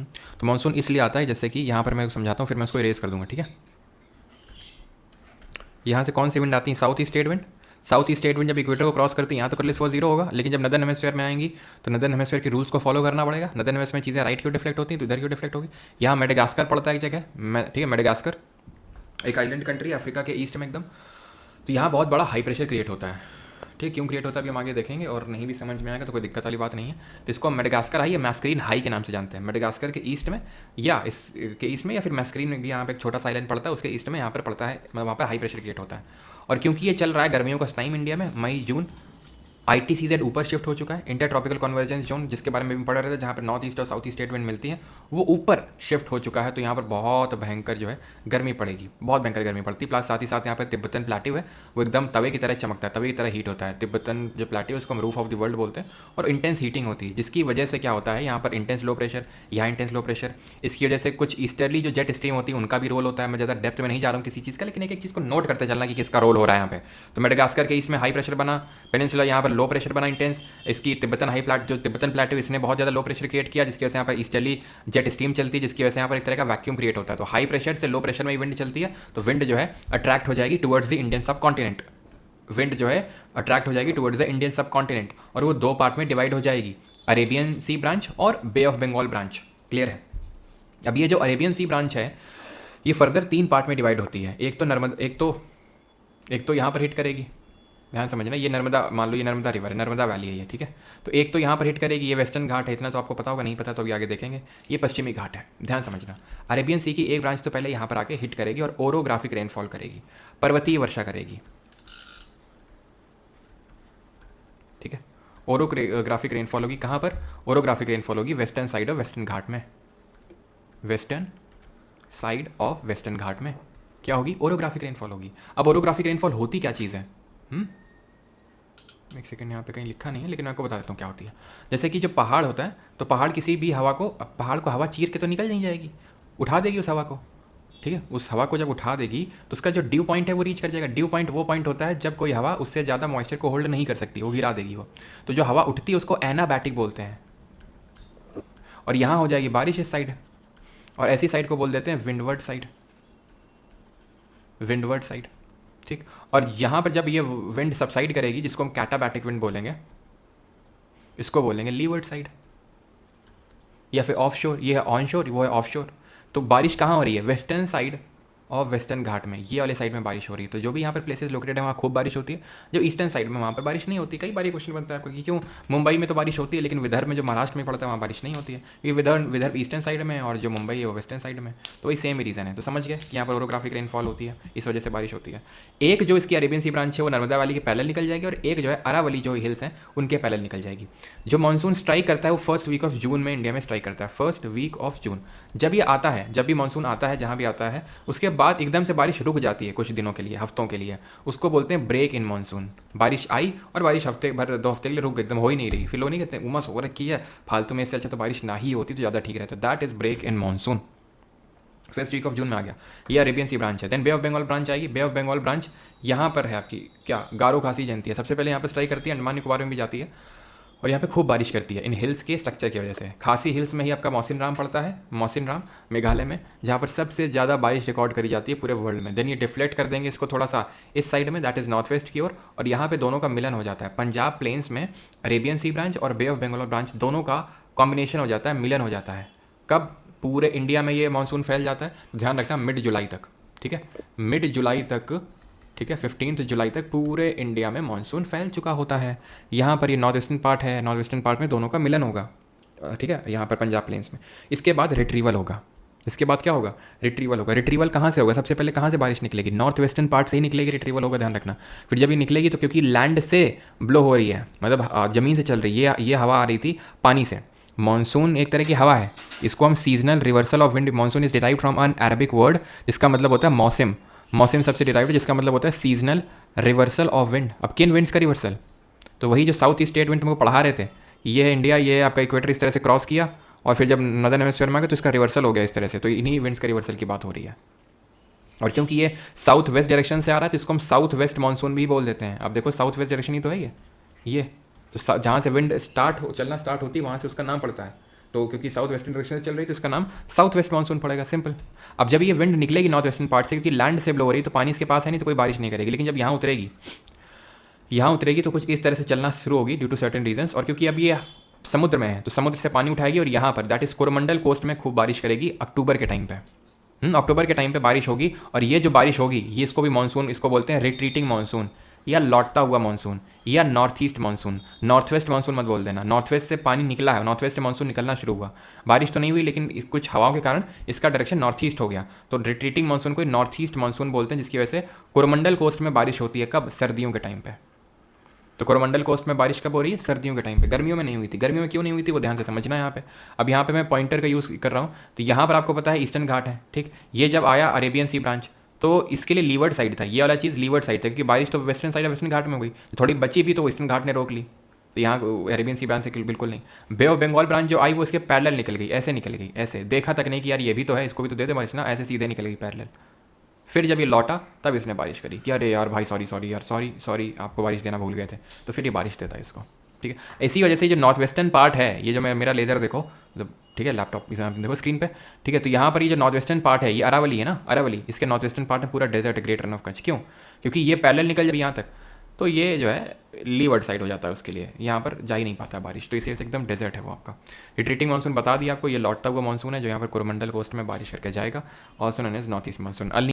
तो मानसून इसलिए आता है, जैसे कि यहाँ पर मैं समझाता हूँ, फिर मैं उसको इरेज कर दूंगा, ठीक है। यहाँ से कौन सी विंड आती है? South east trade wind. South east trade wind जब इक्वेटर को क्रॉस करती है, यहाँ तो करलिस वो जीरो होगा, लेकिन जब नदर्न हेमिस्फीयर में आएंगी तो नदर्न हेमिस्फीयर के रूल्स को फॉलो करना पड़ेगा। नदर्न हेमिस्फीयर में चीज़ें राइट क्यों डिफ्लेक्ट होती हैं, तो इधर क्यों डिफ्लेक्ट होगी। यहाँ मेडागास्कर पड़ता है एक जगह, ठीक है, मेडागास्कर एक आइलैंड कंट्री अफ्रीका के ईस्ट में एकदम। तो यहाँ बहुत बड़ा हाई प्रेशर क्रिएट होता है, ठीक। क्यों क्रिएट होता है अभी हम आगे देखेंगे, और नहीं भी समझ में आएगा तो कोई दिक्कत वाली बात नहीं है। तो इसको हम मेडागास्कर हाई या मैस्क्रीन हाई के नाम से जानते हैं। मेडागास्कर के ईस्ट में या इसके ईस्ट में, या फिर मैस्क्रीन में भी यहाँ पे एक छोटा सा आइलैंड पड़ता है, उसके ईस्ट में यहाँ पर पड़ता है, मतलब वहाँ पर हाई प्रेशर क्रिएट होता है। और क्योंकि ये चल रहा है गर्मियों का टाइम इंडिया में, मई जून, ITCZ ऊपर शिफ्ट हो चुका है, इंटर ट्रॉपिकल कन्वर्जेंस जोन, जिसके बारे में भी पढ़ रहे थे, जहाँ पर नॉर्थ ईस्ट और साउथ ईस्ट विंड मिलती है, वो ऊपर शिफ्ट हो चुका है। तो यहाँ पर बहुत भयंकर जो है गर्मी पड़ेगी, बहुत भयंकर गर्मी पड़ती है। प्लस साथ ही साथ यहाँ पर तिब्बतन प्लेट्यू है, वो एकदम तवे की तरह चमकता है, तवे की तरह हीट होता है। तिब्बतन जो प्लेट्यू है उसको हम रूफ ऑफ द वर्ल्ड बोलते हैं, और इंटेंस हीटिंग होती है, जिसकी वजह से क्या होता है, यहाँ पर इंटेंस लो प्रेशर, यहाँ इंटेंस लो प्रेशर। इसकी वजह से कुछ ईस्टर्ली जो जेट स्ट्रीम होती है उनका भी रोल होता है। मैं ज़्यादा डेप्थ में नहीं जा रहा हूँ किसी चीज़ का, लेकिन एक एक चीज़ को नोट करते चलना कि किसका रोल हो रहा है यहाँ पे। तो मेडागास्कर के इसमें हाई प्रेशर बना, पेनिनसुला यहाँ पर लो प्रेशर बना इंटेंस। इसकी तिब्बतन हाई प्लाट, जो तिब्बतन प्लेट्यू, इसने बहुत ज़्यादा लो प्रेशर क्रिएट किया, जिसकी वजह से यहाँ पर ईस्टर्ली जेट स्ट्रीम चलती है, जिसकी वजह से यहाँ पर एक तरह का वैक्यूम क्रिएट होता है। तो हाई प्रेशर से लो प्रेशर में विंड चलती है, तो विंड जो है अट्रैक्ट हो जाएगी टुवर्ड्स द इंडियन सब कॉन्टिनेंट। विंड जो है अट्रैक्ट हो जाएगी टुवर्ड्स द इंडियन सब कॉन्टिनेंट, और वो दो पार्ट में डिवाइड हो जाएगी, अरेबियन सी ब्रांच और बे ऑफ बंगाल ब्रांच। क्लियर है। अब ये जो अरेबियन सी ब्रांच है, ये फर्दर 3 पार्ट में डिवाइड होती है। एक तो यहाँ पर हिट करेगी, ध्यान समझना, ये नर्मदा, मान लो ये नर्मदा रिवर है, नर्मदा वैली है ये, ठीक है। तो एक तो यहाँ पर हिट करेगी, ये वेस्टर्न घाट है, इतना तो आपको पता होगा, नहीं पता तो अभी आगे देखेंगे। ये पश्चिमी घाट है, ध्यान समझना। अरेबियन सी की एक ब्रांच तो पहले यहाँ पर आके हिट करेगी और ओरोग्राफिक रेनफॉल करेगी, पर्वतीय वर्षा करेगी, ठीक है। ओरोग्राफिक रेनफॉल होगी कहाँ पर? ओरोग्राफिक रेनफॉल होगी वेस्टर्न साइड ऑफ वेस्टर्न घाट में, वेस्टर्न साइड ऑफ वेस्टर्न घाट में क्या होगी? ओरोग्राफिक रेनफॉल होगी। अब ओरोग्राफिक रेनफॉल होती क्या चीज़ है? एक सेकंड, यहाँ पे कहीं लिखा नहीं है, लेकिन मैं आपको बता देता हूँ क्या होती है। जैसे कि जो पहाड़ होता है, तो पहाड़ किसी भी हवा को, पहाड़ को हवा चीर के तो निकल नहीं जाएगी, उठा देगी उस हवा को, ठीक है। उस हवा को जब उठा देगी तो उसका जो ड्यू पॉइंट है वो रीच कर जाएगा। ड्यू पॉइंट वो पॉइंट होता है जब कोई हवा उससे ज़्यादा मॉइस्चर को होल्ड नहीं कर सकती, वो गिरा देगी वो। तो जो हवा उठती है उसको एनाबैटिक बोलते हैं। और यहाँ हो जाएगी बारिश इस साइड, और ऐसी साइड को बोल देते हैं विंडवर्ड साइड, विंडवर्ड साइड, ठीक। और यहाँ पर जब ये विंड सबसाइड करेगी, जिसको हम कैटाबैटिक विंड बोलेंगे, इसको बोलेंगे लीवर्ड साइड, या फिर ऑफ शोर। ये है ऑन शोर, वो है ऑफ शोर। तो बारिश कहाँ हो रही है? वेस्टर्न साइड और वेस्टर्न घाट में, ये वाले साइड में बारिश हो रही है। तो जो भी यहाँ पर प्लेसेस लोकेटेड है वहाँ खूब बारिश होती है। जो ईस्टर्न साइड में वहाँ पर बारिश नहीं होती। कई बार ये क्वेश्चन बनता है आपको कि क्यों मुंबई में तो बारिश होती है, लेकिन विदर्भ में जो महाराष्ट्र में पड़ता है वहाँ बारिश नहीं होती है। ये विदर्भ ईस्टर्न साइड में, और जो मुंबई है वो वेस्टर्न साइड में। तो वही सेम रीज़न है। तो समझ गए कि यहाँ पर ओरोग्राफिक रेनफॉल होती है, इस वजह से बारिश होती है। एक जो इसकी अरेबियन सी ब्रांच है वो नर्मदा वैली के पैरेलल निकल जाएगी, और एक जो है अरावली जो हिल्स हैं उनके पैरेलल निकल जाएगी। जो मानसून स्ट्राइक करता है वो फर्स्ट वीक ऑफ जून में इंडिया में स्ट्राइक करता है, फर्स्ट वीक ऑफ जून। जब ये आता है, जब भी मानसून आता है जहाँ भी आता है, उसके बाद एकदम से बारिश रुक जाती है कुछ दिनों के लिए, हफ्तों के लिए। उसको बोलते हैं ब्रेक इन मानसून। बारिश आई और बारिश हफ्ते भर 2 हफ्ते के लिए रुक गई, एकदम हो ही नहीं रही, फिर लोग नहीं कहते उमस हो रखी है फालतू में, इससे अच्छा तो बारिश ना ही होती तो ज़्यादा ठीक रहता। That is break in monsoon. First week of June में आ गया। ये अरेबियन सी ब्रांच है। Then Bay of Bengal branch आएगी। बे ऑफ बंगाल ब्रांच यहाँ पर है आपकी, क्या गारो खासी जयंती है, सबसे पहले यहाँ पर स्ट्राइक करती है, अंडमान निकोबार में भी जाती है, और यहाँ पे खूब बारिश करती है इन हिल्स के स्ट्रक्चर की वजह से। खासी हिल्स में ही आपका मौसिनराम पड़ता है, मौसिनराम मेघालय में, जहाँ पर सबसे ज़्यादा बारिश रिकॉर्ड करी जाती है पूरे वर्ल्ड में। देन ये डिफ्लेक्ट कर देंगे इसको थोड़ा सा इस साइड में, दैट इज़ नॉर्थ वेस्ट की ओर, और यहाँ पे दोनों का मिलन हो जाता है। पंजाब प्लेन्स में अरेबियन सी ब्रांच और बे ऑफ बंगाल ब्रांच दोनों का कॉम्बिनेशन हो जाता है, मिलन हो जाता है। कब? पूरे इंडिया में ये मानसून फैल जाता है, ध्यान रखना, मिड जुलाई तक, ठीक है, मिड जुलाई तक, ठीक है, 15 जुलाई तक पूरे इंडिया में मानसून फैल चुका होता है। यहाँ पर ये नॉर्थ ईस्टर्न पार्ट है, नॉर्थ ईस्टर्न पार्ट में दोनों का मिलन होगा, ठीक है, यहाँ पर पंजाब प्लेन्स में। इसके बाद रिट्रीवल होगा। इसके बाद क्या होगा? रिट्रीवल होगा। रिट्रीवल कहाँ से होगा? सबसे पहले कहाँ से बारिश निकलेगी? नॉर्थ वेस्टर्न पार्ट से ही निकलेगी, रिट्रीवल होगा, ध्यान रखना। फिर जब ये निकलेगी तो क्योंकि लैंड से ब्लो हो रही है, मतलब ज़मीन से चल रही है, ये हवा आ रही थी पानी से। मानसून एक तरह की हवा है, इसको हम seasonal reversal of wind, monsoon is derived from an Arabic word जिसका मतलब होता है मौसम। मौसम सबसे डिराइव्ड है, जिसका मतलब होता है सीजनल रिवर्सल ऑफ विंड। अब किन विंड्स का रिवर्सल? तो वही जो साउथ ईस्ट स्टेट विंड को पढ़ा रहे थे, ये है इंडिया, ये आपका इक्वेटर इस तरह से क्रॉस किया, और फिर जब नदर्न हेमिस्फीयर में आ गया तो इसका रिवर्सल हो गया इस तरह से। तो इन्हीं विंड्स का रिवर्सल की बात हो रही है। और क्योंकि ये साउथ वेस्ट डायरेक्शन से आ रहा है तो इसको हम साउथ वेस्ट मानसून भी बोल देते हैं। अब देखो साउथ वेस्ट डायरेक्शन ही तो है ये तो जहाँ से विंड चलना स्टार्ट होती है वहाँ से उसका नाम पड़ता है। तो क्योंकि साउथ वेस्टर्न डायरेक्शन से चल रही है तो इसका नाम साउथ वेस्ट मानसून पड़ेगा, सिंपल। अब जब ये विंड निकलेगी नॉर्थ वेस्टर्न पार्ट से, क्योंकि लैंड से ब्लो हो रही है तो पानी इसके पास है नहीं तो कोई बारिश नहीं करेगी, लेकिन जब यहाँ उतरेगी तो कुछ इस तरह से चलना शुरू होगी ड्यू टू सर्टेन रीजंस, और क्योंकि अब ये समुद्र में है तो समुद्र से पानी उठाएगी और यहाँ पर दैट इज कोरोमंडल कोस्ट में खूब बारिश करेगी अक्टूबर के टाइम पे। अक्टूबर के टाइम पे बारिश होगी, और ये जो बारिश होगी ये इसको भी मानसून, इसको बोलते हैं रिट्रीटिंग मानसून या लौटता हुआ मानसून या north east monsoon. North west monsoon मत बोल देना, नॉर्थ वेस्ट से पानी निकला है, नॉर्थ वेस्ट से मानसून निकलना शुरू हुआ, बारिश तो नहीं हुई लेकिन कुछ हवाओं के कारण इसका डायरेक्शन नॉर्थ ईस्ट हो गया, तो रिट्रीटिंग मानसून को नॉर्थ ईस्ट मानसून बोलते हैं, जिसकी वजह से कोरोमंडल कोस्ट में बारिश होती है। कब? सर्दियों के टाइम पे। तो कोरोमंडल कोस्ट में बारिश कब हो रही है? सर्दियों के टाइम पे। गर्मियों में नहीं हुई थी। गर्मियों में क्यों नहीं हुई थी वो ध्यान से समझना है यहाँ पे। अब यहाँ पे मैं पॉइंटर का यूज़ कर रहा हूँ, तो यहाँ पर आपको पता है ईस्टर्न घाट है, ठीक। ये जब आया अरेबियन सी ब्रांच तो इसके लिए लीवर्ड साइड था, ये वाला चीज़ लीवर्ड साइड था, क्योंकि बारिश तो वेस्टर्न साइड वेस्टर्न घाट में हो गई, थोड़ी बची भी तो ईस्टर्न घाट ने रोक ली, तो यहाँ अरेबियन सी ब्रांच से बिल्कुल नहीं। बे ऑफ बंगाल ब्रांच जो आई वो इसके पैरेलल निकल गई, ऐसे निकल गई, ऐसे देखा तक नहीं कि यार ये भी तो है, इसको भी तो दे दे बारिश ना, ऐसे सीधे निकल गई पैरेलल। फिर जब ये लौटा तब इसने बारिश करी कि अरे यार भाई सॉरी यार, सॉरी आपको बारिश देना भूल गए थे, तो फिर ये बारिश देता है इसको, ठीक है। इसी वजह से जो नॉर्थ वेस्टर्न पार्ट है, ये जो मेरा लेज़र देखो, मतलब ठीक है लैपटॉप देखो स्क्रीन पे, ठीक है, तो यहाँ पर ये जो नॉर्थ वेस्टर्न पार्ट है ये अरावली है ना, अरावली, इसके नॉर्थ वेस्टर्न पार्ट में पूरा डेजर्ट है, ग्रेट रन ऑफ कच्छ। क्यों? क्योंकि ये पैरेलल निकल जब यहाँ तक तो ये जो है लीवर्ड साइड हो जाता है, उसके लिए यहाँ पर जा ही नहीं पाता बारिश, तो इसी वजह से एकदम डेजर्ट है वो आपका। रिट्रीटिंग मानसून बता दिया आपको, ये लौटता हुआ मानसून है जो यहाँ पर कोरोमंडल कोस्ट में बारिश करके जाएगा, also known as north east monsoon.